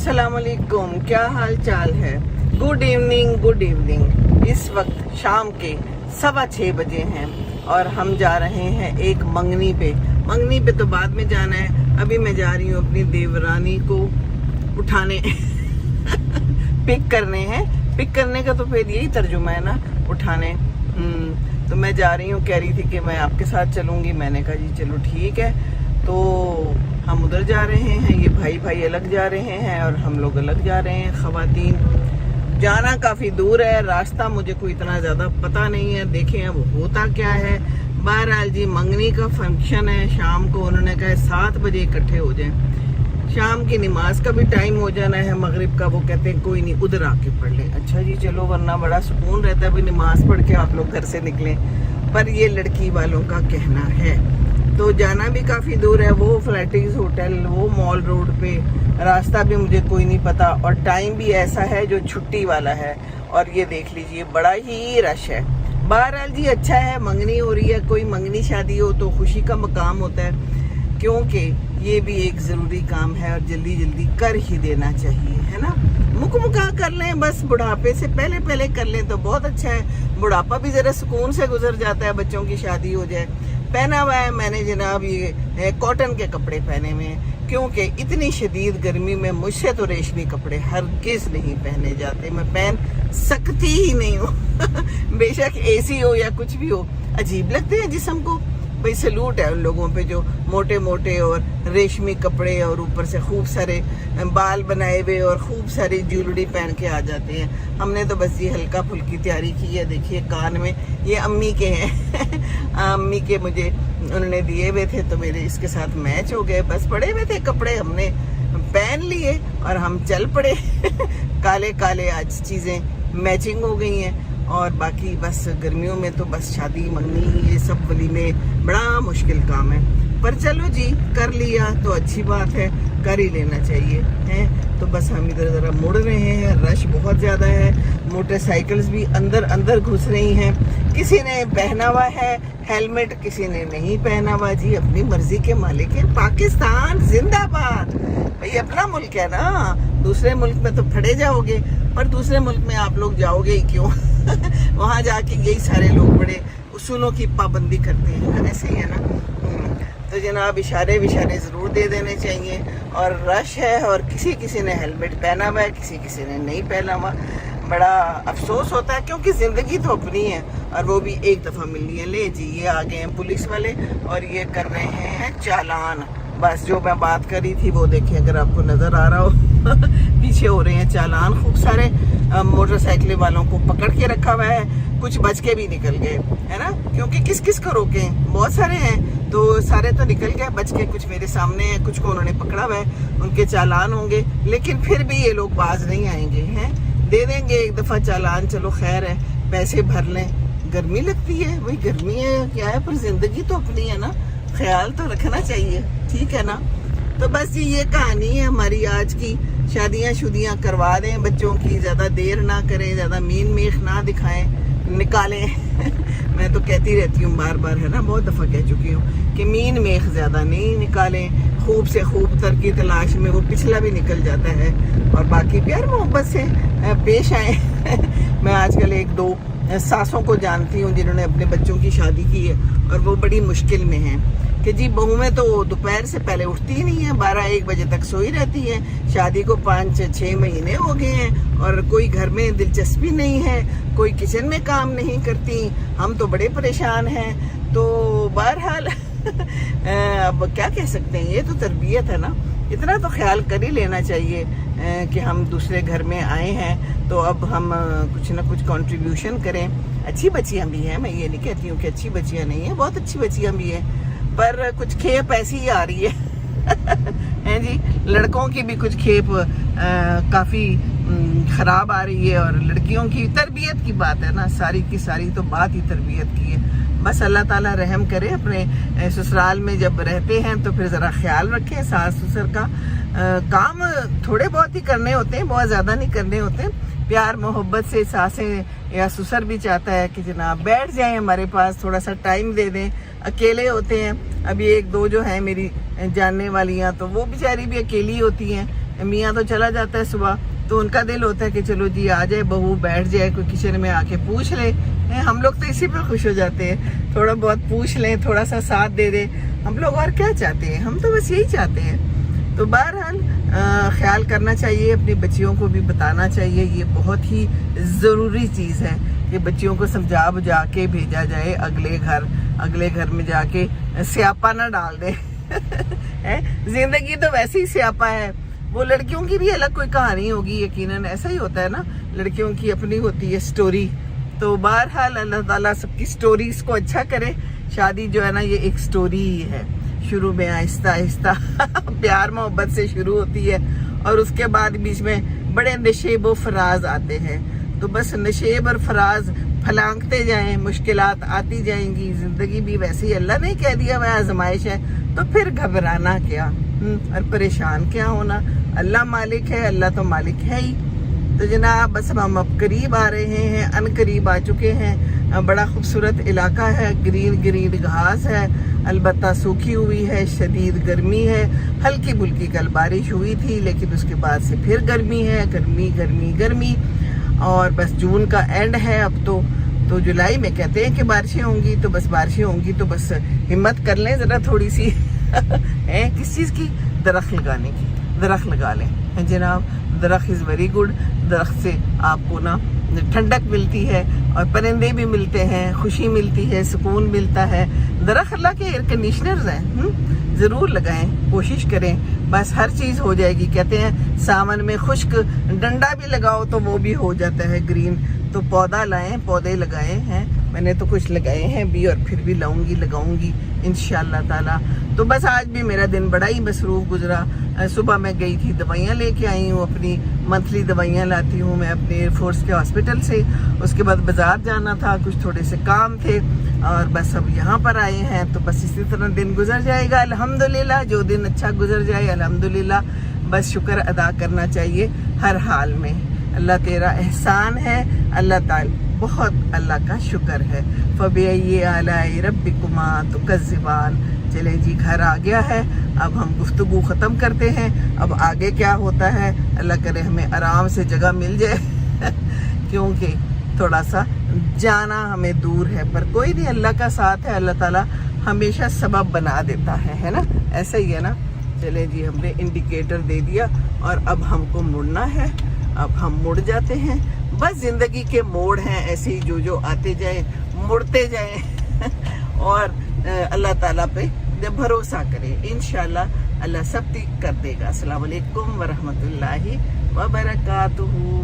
अस्सलाम वालेकुम, क्या हाल चाल है। Good evening. इस वक्त शाम के 6:15 बजे हैं और हम जा रहे हैं एक मंगनी पे तो बाद में जाना है। अभी मैं जा रही हूँ अपनी देवरानी को उठाने पिक करने का तो फिर यही तर्जुमा है ना, उठाने। तो मैं जा रही हूँ, कह रही थी कि मैं आपके साथ चलूँगी। मैंने कहा जी चलो ठीक है। तो हम उधर जा रहे हैं, ये भाई अलग जा रहे हैं और हम लोग अलग जा रहे हैं। ख़वातीन जाना काफ़ी दूर है, रास्ता मुझे कोई इतना ज़्यादा पता नहीं है। देखें अब होता क्या है। बहरहाल जी मंगनी का फंक्शन है शाम को। उन्होंने कहा 7 बजे इकट्ठे हो जाएं। शाम की नमाज का भी टाइम हो जाना है, मगरिब का। वो कहते हैं कोई नहीं उधर आके पढ़ लें। अच्छा जी चलो, वरना बड़ा सुकून रहता है भाई नमाज पढ़ के आप लोग घर से निकलें। पर ये लड़की वालों का कहना है। तो जाना भी काफ़ी दूर है, वो फ्लैटिस होटल, वो मॉल रोड पे। रास्ता भी मुझे कोई नहीं पता और टाइम भी ऐसा है जो छुट्टी वाला है। और ये देख लीजिए बड़ा ही रश है। बहरहाल जी अच्छा है, मंगनी हो रही है। कोई मंगनी शादी हो तो खुशी का मकाम होता है, क्योंकि ये भी एक ज़रूरी काम है और जल्दी कर ही देना चाहिए, है ना। मुका कर लें बस, बुढ़ापे से पहले कर लें तो बहुत अच्छा है। बुढ़ापा भी ज़रा सुकून से गुजर जाता है, बच्चों की शादी हो जाए। पहना हुआ है मैंने जनाब ये कॉटन के कपड़े पहने हुए हैं, क्योंकि इतनी शदीद गर्मी में मुझसे तो रेशमी कपड़े हरगिज़ नहीं पहने जाते। मैं पहन सकती ही नहीं हूँ बेशक एसी हो या कुछ भी हो, अजीब लगते हैं जिस्म को। भाई सलूट है उन लोगों पे जो मोटे और रेशमी कपड़े और ऊपर से खूब सारे बाल बनाए हुए और खूब सारी ज्वेलरी पहन के आ जाते हैं। हमने तो बस ये हल्का फुल्की तैयारी की है। देखिए कान में ये अम्मी के हैं अम्मी के मुझे उन्होंने दिए हुए थे, तो मेरे इसके साथ मैच हो गए। बस पड़े हुए थे कपड़े, हमने पहन लिए और हम चल पड़े काले आज चीज़ें मैचिंग हो गई हैं। और बाकी बस गर्मियों में तो बस शादी मंगनी ये सब वलीमे बड़ा मुश्किल काम है। पर चलो जी कर लिया तो अच्छी बात है, कर ही लेना चाहिए है। तो बस हम इधर ज़रा मुड़ रहे हैं, रश बहुत ज़्यादा है। मोटरसाइकिल्स भी अंदर घुस रही हैं। किसी ने पहना हुआ है हेलमेट, किसी ने नहीं पहना हुआ। जी अपनी मर्जी के मालिक है। पाकिस्तान जिंदाबाद। भाई अपना मुल्क है ना, दूसरे मुल्क में तो फड़े जाओगे, पर दूसरे मुल्क में आप लोग जाओगे ही क्यों वहाँ जाके यही सारे लोग बड़े उसूलों की पाबंदी करते हैं, ऐसे ही है ना। तो जनाब इशारे ज़रूर दे देने चाहिए। और रश है और किसी ने हेलमेट पहना हुआ है, किसी ने नहीं पहना हुआ। बड़ा अफसोस होता है, क्योंकि ज़िंदगी तो अपनी है और वो भी एक दफ़ा मिलनी है। ले जी ये आ गए हैं पुलिस वाले और ये कर रहे हैं चालान। बस जो मैं बात करी थी वो देखिए, अगर आपको नज़र आ रहा हो पीछे हो रहे हैं चालान। खूब सारे मोटरसाइकिल वालों को पकड़ के रखा हुआ है, कुछ बच के भी निकल गए, है ना। क्योंकि किस को रोकें, बहुत सारे हैं तो सारे तो निकल गए, बच के कुछ मेरे सामने हैं, कुछ को उन्होंने पकड़ा हुआ है, उनके चालान होंगे। लेकिन फिर भी ये लोग बाज नहीं आएंगे, हैं दे देंगे एक दफ़ा चालान, चलो खैर है, पैसे भर लें। गर्मी लगती है, वही गर्मी है क्या है, पर जिंदगी तो अपनी है ना, ख्याल तो रखना चाहिए, ठीक है ना। तो बस ये कहानी है हमारी आज की। शादियाँ करवा दें बच्चों की, ज़्यादा देर ना करें, ज़्यादा मीन मेख ना दिखाएं, निकालें मैं तो कहती रहती हूँ बार है ना, बहुत दफ़ा कह चुकी हूँ कि मीन मेख ज़्यादा नहीं निकालें। खूब से खूब तर की तलाश में वो पिछला भी निकल जाता है। और बाकी प्यार मोहब्बत से पेश आए मैं आजकल 1-2 सासों को जानती हूँ जिन्होंने अपने बच्चों की शादी की है और वो बड़ी मुश्किल में हैं कि जी बहुएं तो दोपहर से पहले उठती ही नहीं है, 12-1 बजे तक सोई रहती हैं। शादी को 5-6 महीने हो गए हैं और कोई घर में दिलचस्पी नहीं है, कोई किचन में काम नहीं करती। हम तो बड़े परेशान हैं। तो बहरहाल अब क्या कह सकते हैं, ये तो तरबियत है ना। इतना तो ख्याल कर ही लेना चाहिए कि हम दूसरे घर में आए हैं तो अब हम कुछ ना कुछ कंट्रीब्यूशन करें। अच्छी बच्चियाँ भी हैं, मैं ये नहीं कहती हूँ कि अच्छी बच्चियाँ नहीं हैं, बहुत अच्छी बच्चियाँ भी हैं, पर कुछ खेप ऐसी ही आ रही है हैं जी। लड़कों की भी कुछ खेप काफ़ी ख़राब आ रही है और लड़कियों की तरबियत की बात है ना, सारी की सारी तो बात ही तरबियत की है। बस अल्लाह ताला रहम करे। अपने ससुराल में जब रहते हैं तो फिर ज़रा ख्याल रखें। सास ससुर का काम थोड़े बहुत ही करने होते हैं, बहुत ज़्यादा नहीं करने होते। प्यार मोहब्बत से सासें या ससुर भी चाहता है कि जनाब बैठ जाएं हमारे पास, थोड़ा सा टाइम दे दें। अकेले होते हैं, अभी 1-2 जो हैं मेरी जानने वालियाँ, तो वो बेचारी भी अकेली होती हैं, मियाँ तो चला जाता है सुबह, तो उनका दिल होता है कि चलो जी आ जाए बहू, बैठ जाए, कोई किचन में आके पूछ ले। हम लोग तो इसी पे खुश हो जाते हैं, थोड़ा बहुत पूछ लें, थोड़ा सा साथ दे दे। हम लोग और क्या चाहते हैं, हम तो बस यही चाहते हैं। तो बहरहाल ख्याल करना चाहिए, अपनी बच्चियों को भी बताना चाहिए, ये बहुत ही ज़रूरी चीज़ है कि बच्चियों को समझा बुझा के भेजा जाए। अगले घर में जाके स्यापा ना डाल दे। जिंदगी तो वैसे ही स्यापा है। वो लड़कियों की भी अलग कोई कहानी होगी, यकीनन ऐसा ही होता है ना, लड़कियों की अपनी होती है स्टोरी। तो बहरहाल अल्लाह ताला सबकी स्टोरीज को अच्छा करे। शादी जो है ना, ये एक स्टोरी ही है। शुरू में आहिस्ता आहिस्ता प्यार मोहब्बत से शुरू होती है, और उसके बाद बीच में बड़े नशेब व फराज आते हैं। तो बस नशेब और फराज फलांगते जाएं, मुश्किलात आती जाएंगी। जिंदगी भी वैसे ही अल्लाह ने कह दिया वह आजमाइश है, तो फिर घबराना क्या और परेशान क्या होना। अल्लाह मालिक है, अल्लाह तो मालिक है ही। तो जनाब बस हम अब करीब आ रहे हैं, अनकरीब आ चुके हैं। बड़ा खूबसूरत इलाका है, ग्रीन घास है, अलबत्ता सूखी हुई है, शदीद गर्मी है। हल्की फुल्की कल बारिश हुई थी, लेकिन उसके बाद से फिर गर्मी है, गर्मी। और बस जून का एंड है अब तो जुलाई में कहते हैं कि बारिशें होंगी, तो बस बारिशें होंगी तो बस हिम्मत कर लें ज़रा थोड़ी सी है किस चीज़ की, दरख्त लगाने की। दरख्त लगा लें जनाब, दरख्त इज़ वेरी गुड। दरख्त से आपको ना ठंडक मिलती है, और परिंदे भी मिलते हैं, खुशी मिलती है, सुकून मिलता है। दरख्त अल्लाह के एयर कंडीशनर्स हैं, ज़रूर लगाएं, कोशिश करें, बस हर चीज़ हो जाएगी। कहते हैं सावन में खुश्क डंडा भी लगाओ तो वो भी हो जाता है ग्रीन। तो पौधा लाएं, पौधे लगाए हैं, मैंने तो कुछ लगाए हैं भी, और फिर भी लगाऊंगी इंशाअल्लाह ताला। तो बस आज भी मेरा दिन बड़ा ही मसरूफ गुजरा। सुबह मैं गई थी, दवाइयाँ लेके आई हूँ, अपनी मंथली दवाइयाँ लाती हूँ मैं अपने एयरफोर्स के हॉस्पिटल से। उसके बाद बाजार जाना था, कुछ थोड़े से काम थे, और बस अब यहाँ पर आए हैं। तो बस इसी तरह दिन गुजर जाएगा अल्हम्दुलिल्लाह। जो दिन अच्छा गुजर जाए अल्हम्दुलिल्लाह, बस शुक्र अदा करना चाहिए हर हाल में। अल्लाह तेरा एहसान है, अल्लाह ताला बहुत अल्लाह का शुक्र है। फबिअय्यि आलाइ रब्बिकुमा तुकज़्ज़िबान। चले जी, घर आ गया है, अब हम गुफ्तगू ख़त्म करते हैं। अब आगे क्या होता है अल्लाह करे हमें आराम से जगह मिल जाए क्योंकि थोड़ा सा जाना हमें दूर है, पर कोई नहीं, अल्लाह का साथ है, अल्लाह ताला हमेशा सबब बना देता है ना, ऐसा ही है ना। चले जी, हमने इंडिकेटर दे दिया और अब हमको मुड़ना है। अब हम मुड़ जाते हैं। बस जिंदगी के मोड़ हैं ऐसे ही, जो आते जाए मुड़ते जाए और अल्लाह ताला पे भरोसा करें, इंशाल्लाह अल्लाह सब ठीक कर देगा। अस्सलाम वालेकुम व रहमतुल्लाहि व बरकातुहू।